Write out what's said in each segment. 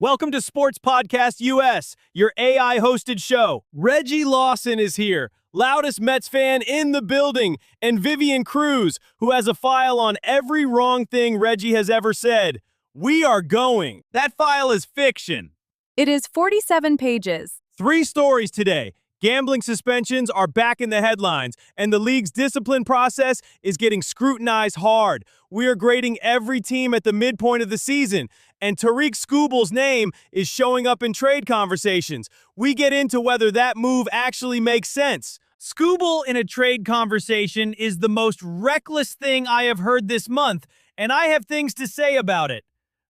Welcome to Sports Podcast US, your AI-hosted show. Reggie Lawson is here, loudest Mets fan in the building, and Vivian Cruz, who has a file on every wrong thing Reggie has ever said. We are going. That file is fiction. It is 47 pages. 3 stories today. Gambling suspensions are back in the headlines, and the league's discipline process is getting scrutinized hard. We are grading every team at the midpoint of the season, and Tarik Skubal's name is showing up in trade conversations. We get into whether that move actually makes sense. Skubal in a trade conversation is the most reckless thing I have heard this month, and I have things to say about it.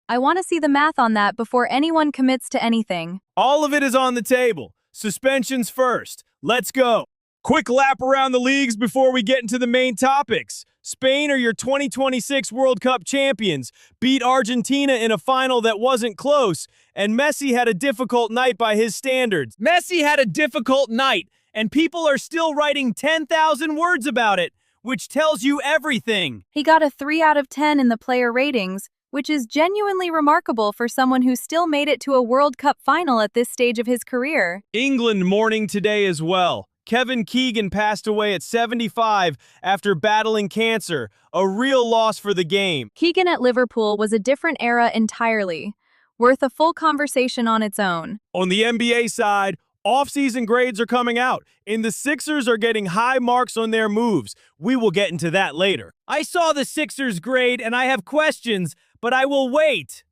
I want to see the math on that before anyone commits to anything. All of it is on the table. Suspensions first. Let's go. Quick lap around the leagues before we get into the main topics. Spain are your 2026 World Cup champions, beat Argentina in a final that wasn't close, and Messi had a difficult night by his standards. Messi had a difficult night, and people are still writing 10,000 words about it, which tells you everything. He got a 3 out of 10 in the player ratings, which is genuinely remarkable for someone who still made it to a World Cup final at this stage of his career. England mourning today as well. Kevin Keegan passed away at 75 after battling cancer, a real loss for the game. Keegan at Liverpool was a different era entirely, worth a full conversation on its own. On the NBA side, offseason grades are coming out, and the Sixers are getting high marks on their moves. We will get into that later. I saw the Sixers grade and I have questions, but I will wait.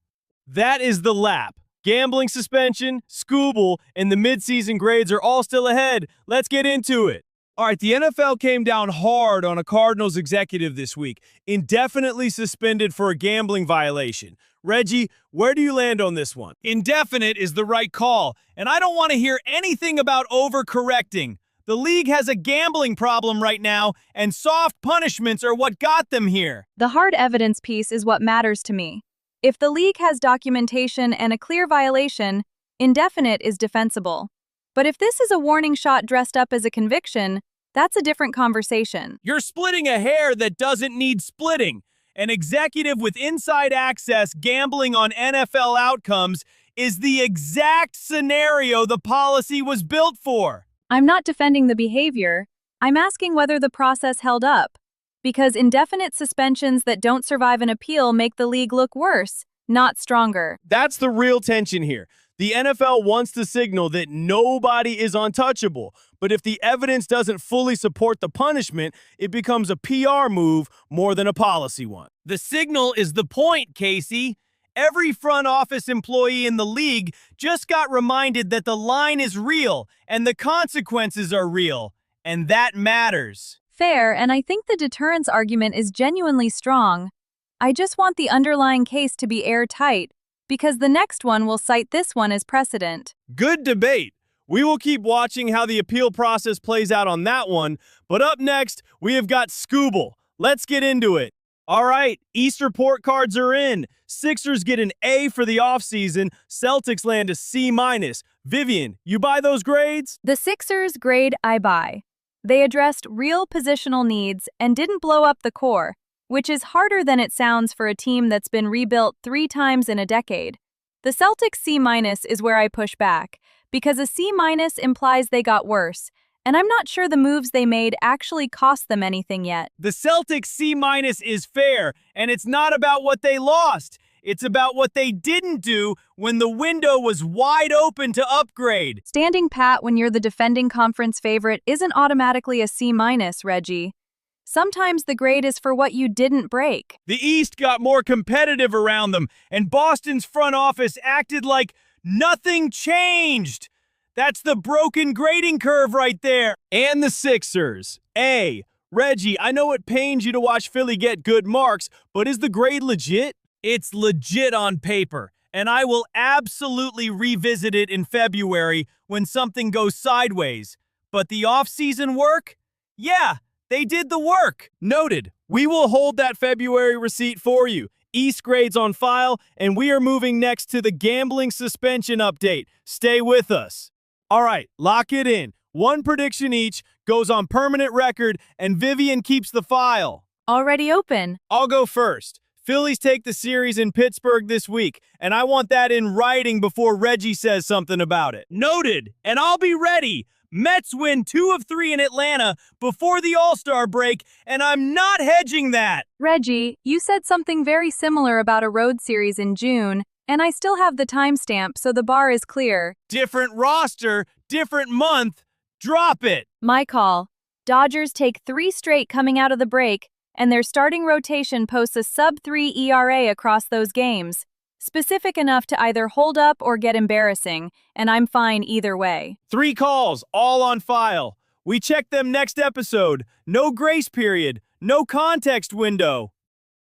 That is the lap. Gambling suspension, Skubal, and the midseason grades are all still ahead. Let's get into it. All right, the NFL came down hard on a Cardinals executive this week, indefinitely suspended for a gambling violation. Reggie, where do you land on this one? Indefinite is the right call, and I don't want to hear anything about overcorrecting. The league has a gambling problem right now, and soft punishments are what got them here. The hard evidence piece is what matters to me. If the league has documentation and a clear violation, indefinite is defensible. But if this is a warning shot dressed up as a conviction, that's a different conversation. You're splitting a hair that doesn't need splitting. An executive with inside access gambling on NFL outcomes is the exact scenario the policy was built for. I'm not defending the behavior. I'm asking whether the process held up. Because indefinite suspensions that don't survive an appeal make the league look worse, not stronger. That's the real tension here. The NFL wants to signal that nobody is untouchable, but if the evidence doesn't fully support the punishment, it becomes a PR move more than a policy one. The signal is the point, Casey. Every front office employee in the league just got reminded that the line is real and the consequences are real, and that matters. Fair, and I think the deterrence argument is genuinely strong. I just want the underlying case to be airtight, because the next one will cite this one as precedent. Good debate. We will keep watching how the appeal process plays out on that one, but up next, we have got Skubal. Let's get into it. All right, East report cards are in. Sixers get an A for the offseason. Celtics land a C-. Vivian, you buy those grades? The Sixers grade I buy. They addressed real positional needs and didn't blow up the core, which is harder than it sounds for a team that's been rebuilt 3 times in a decade. The Celtics C- is where I push back, because a C- implies they got worse, and I'm not sure the moves they made actually cost them anything yet. The Celtics C- is fair, and it's not about what they lost. It's about what they didn't do when the window was wide open to upgrade. Standing pat when you're the defending conference favorite isn't automatically a C-, Reggie. Sometimes the grade is for what you didn't break. The East got more competitive around them, and Boston's front office acted like nothing changed. That's the broken grading curve right there. And the Sixers. A. Reggie, I know it pains you to watch Philly get good marks, but is the grade legit? It's legit on paper, and I will absolutely revisit it in February when something goes sideways. But the off-season work? Yeah, they did the work. Noted. We will hold that February receipt for you. East grades on file, and we are moving next to the gambling suspension update. Stay with us. All right, lock it in. One prediction each goes on permanent record, and Vivian keeps the file. Already open. I'll go first. Phillies take the series in Pittsburgh this week, and I want that in writing before Reggie says something about it. Noted, and I'll be ready. Mets win 2 of 3 in Atlanta before the All-Star break, and I'm not hedging that. Reggie, you said something very similar about a road series in June, and I still have the timestamp, so the bar is clear. Different roster, different month. Drop it. My call. Dodgers take 3 straight coming out of the break, and their starting rotation posts a sub-3 ERA across those games. Specific enough to either hold up or get embarrassing, and I'm fine either way. 3 calls, all on file. We check them next episode. No grace period, no context window.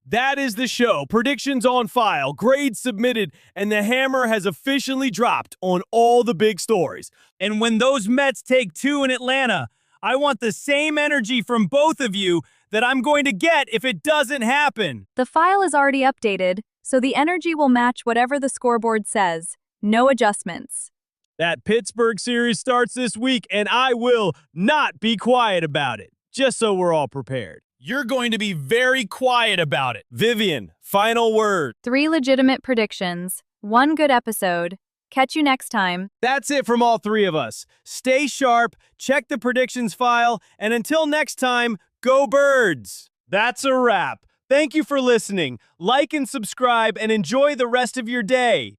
That is the show. Predictions on file, grades submitted, and the hammer has officially dropped on all the big stories. And when those Mets take 2 in Atlanta, I want the same energy from both of you that I'm going to get if it doesn't happen. The file is already updated, so the energy will match whatever the scoreboard says. No adjustments. That Pittsburgh series starts this week, and I will not be quiet about it, just so we're all prepared. You're going to be very quiet about it. Vivian, final word. 3 legitimate predictions, 1 good episode. Catch you next time. That's it from all 3 of us. Stay sharp, check the predictions file, and until next time, go Birds! That's a wrap. Thank you for listening. Like and subscribe and enjoy the rest of your day.